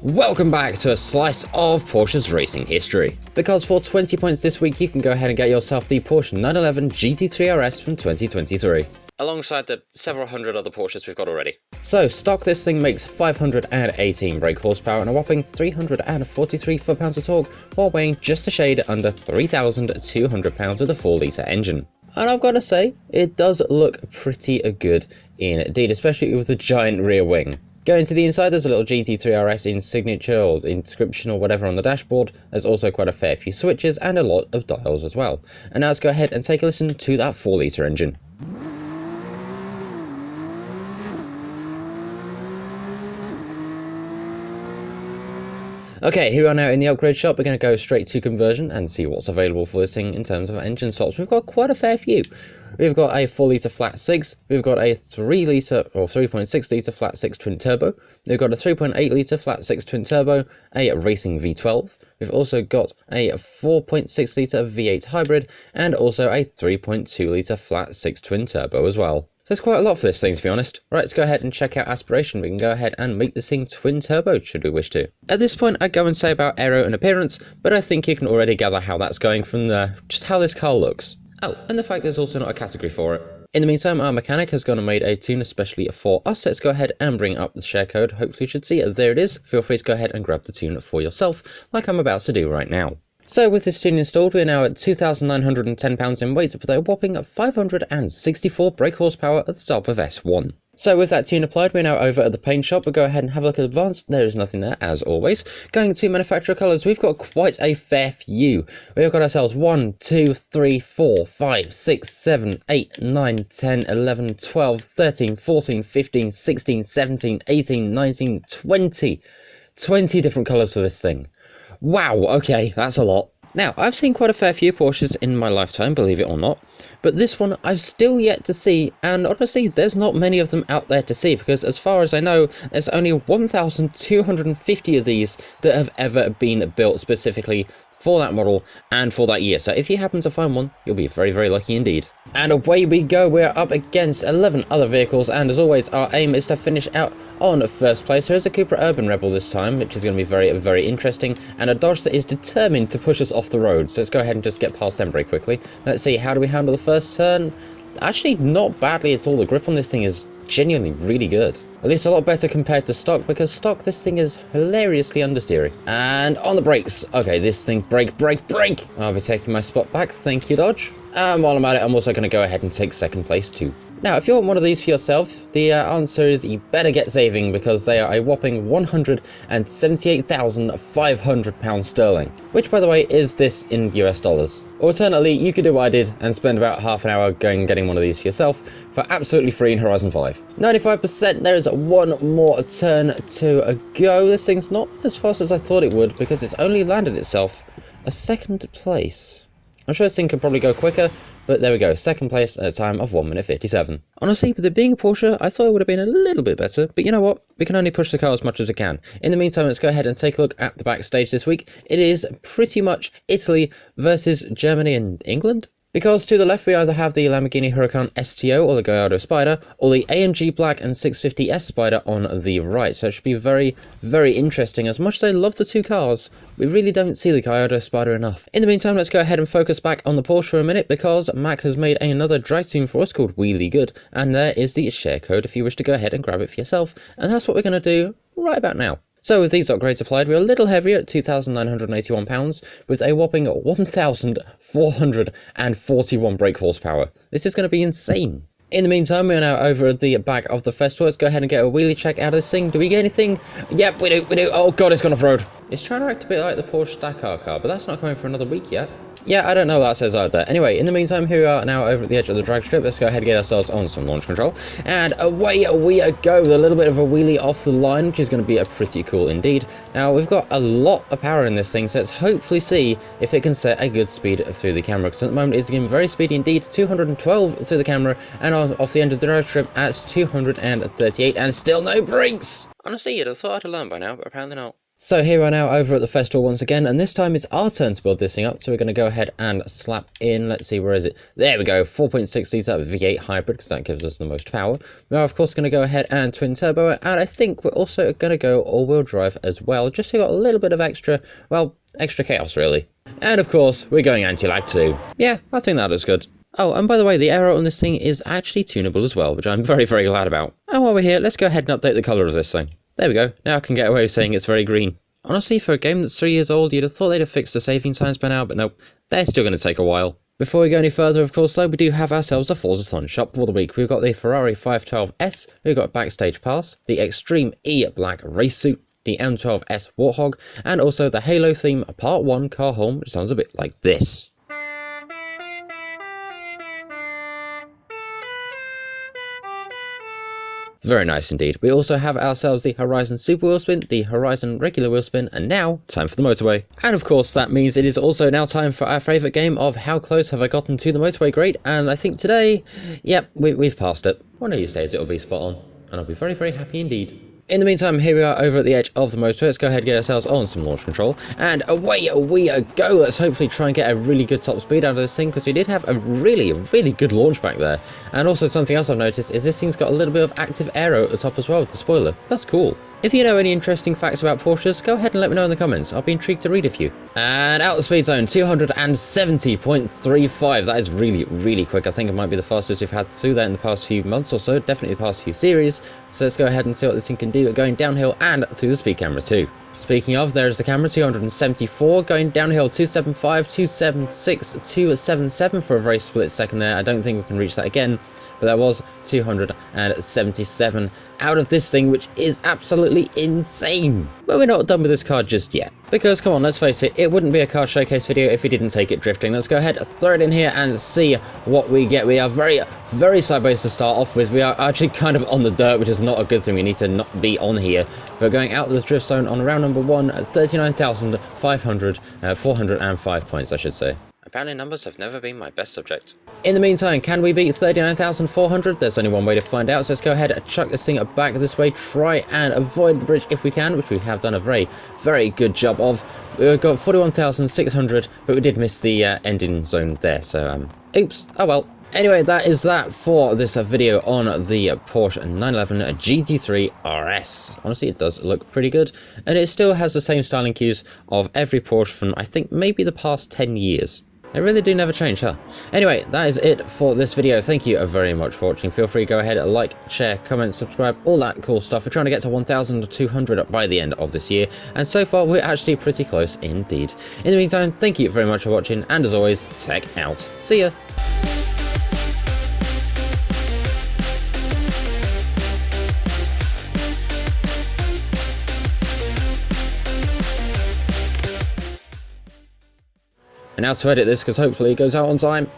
Welcome back to a slice of Porsche's racing history. Because for 20 points this week, you can go ahead and get yourself the Porsche 911 GT3 RS from 2023. Alongside the several hundred other Porsches we've got already. So, stock this thing makes 518 brake horsepower and a whopping 343 foot-pounds of torque, while weighing just a shade under 3,200 pounds with a 4-litre engine. And I've got to say, it does look pretty good indeed, especially with the giant rear wing. Going to the inside, there's a little GT3 RS in signature or inscription or whatever on the dashboard. There's also quite a fair few switches and a lot of dials as well. And now let's go ahead and take a listen to that 4-litre engine. Okay, here we are now in the upgrade shop. We're going to go straight to conversion and see what's available for this thing in terms of engine swaps. We've got quite a fair few. We've got a 4-litre flat 6, we've got a 3-litre or 3.6-litre flat 6 twin turbo, we've got a 3.8-litre flat 6 twin turbo, a racing V12, we've also got a 4.6-litre V8 hybrid, and also a 3.2-litre flat 6 twin turbo as well. So there's quite a lot for this thing, to be honest. Right, let's go ahead and check out aspiration. We can go ahead and make this thing twin turbo, should we wish to. At this point, I'd go and say about aero and appearance, but I think you can already gather how that's going from just how this car looks. Oh, and the fact there's also not a category for it. In the meantime, our mechanic has gone and made a tune especially for us. Let's go ahead and bring up the share code. Hopefully you should see it. There it is. Feel free to go ahead and grab the tune for yourself, like I'm about to do right now. So with this tune installed, we're now at 2,910 pounds in weight with a whopping 564 brake horsepower at the top of S1. So with that tune applied, we're now over at the paint shop. We'll go ahead and have a look at advanced. There is nothing there, as always. Going to manufacturer colours, we've got quite a fair few. We've got ourselves 1, 2, 3, 4, 5, 6, 7, 8, 9, 10, 11, 12, 13, 14, 15, 16, 17, 18, 19, 20. 20 different colours for this thing. Wow, okay, that's a lot. Now, I've seen quite a fair few Porsches in my lifetime, believe it or not, but this one I've still yet to see, and honestly, there's not many of them out there to see, because as far as I know, there's only 1,250 of these that have ever been built specifically for that model and for that year. So if you happen to find one, you'll be very, very lucky indeed. And away we go. We're up against 11 other vehicles, and as always, our aim is to finish out on first place. There is a Cupra Urban Rebel this time, which is going to be very, very interesting, and a Dodge that is determined to push us off the road. So let's go ahead and just get past them very quickly. Let's see, how do we handle the first turn? Actually, not badly at all. The grip on this thing is genuinely really good. At least a lot better compared to stock, because stock, this thing is hilariously understeery. And on the brakes. Okay, this thing, brake. I'll be taking my spot back. Thank you, Dodge. And while I'm at it, I'm also going to go ahead and take second place too. Now, if you want one of these for yourself, the answer is you better get saving, because they are a whopping £178,500 sterling, which, by the way, is this in US dollars. Alternately, you could do what I did and spend about half an hour going and getting one of these for yourself for absolutely free in Horizon 5. 95%, there is one more turn to go. This thing's not as fast as I thought it would, because it's only landed itself a second place. I'm sure this thing could probably go quicker, but there we go, second place at a time of 1 minute 57. Honestly, with it being a Porsche, I thought it would have been a little bit better, but you know what? We can only push the car as much as we can. In the meantime, let's go ahead and take a look at the backstage this week. It is pretty much Italy versus Germany and England. Because to the left we either have the Lamborghini Huracan STO or the Gallardo Spider, or the AMG Black and 650S Spider on the right. So it should be very, very interesting. As much as I love the two cars, we really don't see the Gallardo Spider enough. In the meantime, let's go ahead and focus back on the Porsche for a minute, because Mac has made another drag tune for us called Wheelie Good, and there is the share code if you wish to go ahead and grab it for yourself. And that's what we're going to do right about now. So with these upgrades applied, we're a little heavier at £2,981 with a whopping 1,441 brake horsepower. This is going to be insane. In the meantime, we're now over at the back of the festival. Let's go ahead and get a wheelie check out of this thing. Do we get anything? Yep, we do. Oh god, it's gone off-road. It's trying to act a bit like the Porsche Dakar car, but that's not coming for another week yet. Yeah, I don't know what that says either. Anyway, in the meantime, here we are now over at the edge of the drag strip. Let's go ahead and get ourselves on some launch control. And away we go with a little bit of a wheelie off the line, which is going to be pretty cool indeed. Now, we've got a lot of power in this thing, so let's hopefully see if it can set a good speed through the camera. Because at the moment, it's getting very speedy indeed. 212 through the camera, and off the end of the drag strip at 238, and still no brakes. Honestly, you'd have thought I'd have learned by now, but apparently not. So here we are now over at the festival once again, and this time it's our turn to build this thing up. So we're going to go ahead and slap in, let's see, where is it? There we go, 4.6 litre V8 hybrid, because that gives us the most power. We are of course going to go ahead and twin turbo it, and I think we're also going to go all-wheel drive as well, just so we got a little bit of extra, well, extra chaos really. And of course, we're going anti-lag too. Yeah, I think that looks good. Oh, and by the way, the aero on this thing is actually tunable as well, which I'm very, very glad about. And while we're here, let's go ahead and update the colour of this thing. There we go, now I can get away with saying it's very green. Honestly, for a game that's 3 years old, you'd have thought they'd have fixed the saving times by now, but nope, they're still going to take a while. Before we go any further, of course, though, we do have ourselves a Forza shop for the week. We've got the Ferrari 512S, we've got a Backstage Pass, the Extreme E Black Race Suit, the M12S Warthog, and also the Halo theme Part 1 car horn, which sounds a bit like this. Very nice indeed. We also have ourselves the Horizon Super Wheel Spin, the Horizon Regular Wheel Spin, and now, time for the motorway. And of course, that means it is also now time for our favourite game of How Close Have I Gotten to the Motorway Grade? And I think today, yep, we've passed it. One of these days it'll be spot on, and I'll be very, very happy indeed. In the meantime, here we are over at the edge of the motorway. Let's go ahead and get ourselves on some launch control. And away we go. Let's hopefully try and get a really good top speed out of this thing, because we did have a really good launch back there. And also something else I've noticed is this thing's got a little bit of active aero at the top as well with the spoiler. That's cool. If you know any interesting facts about Porsches, go ahead and let me know in the comments. I'll be intrigued to read a few. And out the speed zone, 270.35. That is really quick. I think it might be the fastest we've had through that in the past few months or so. Definitely the past few series. So let's go ahead and see what this thing can do going downhill and through the speed camera too. Speaking of, there's the camera, 274, going downhill, 275, 276, 277 for a very split second there. I don't think we can reach that again, but that was 277 out of this thing, which is absolutely insane. But we're not done with this car just yet, because come on, let's face it, it wouldn't be a car showcase video if we didn't take it drifting. Let's go ahead, throw it in here and see what we get. We are very sideways to start off with. We are actually kind of on the dirt, which is not a good thing. We need to not be on here. We're going out of this drift zone on round number 1 at 405 points, I should say. Apparently numbers have never been my best subject. In the meantime, can we beat 39,400? There's only one way to find out, so let's go ahead and chuck this thing back this way, try and avoid the bridge if we can, which we have done a very good job of. We've got 41,600, but we did miss the ending zone there, so oops, oh well. Anyway, that is that for this video on the Porsche 911 GT3 RS. Honestly, it does look pretty good, and it still has the same styling cues of every Porsche from, I think, maybe the past 10 years. They really do never change, huh? Anyway, that is it for this video. Thank you very much for watching. Feel free to go ahead and like, share, comment, subscribe, all that cool stuff. We're trying to get to 1,200 by the end of this year, and so far we're actually pretty close indeed. In the meantime, thank you very much for watching, and as always, tech out. See ya! And now to edit this, because hopefully it goes out on time.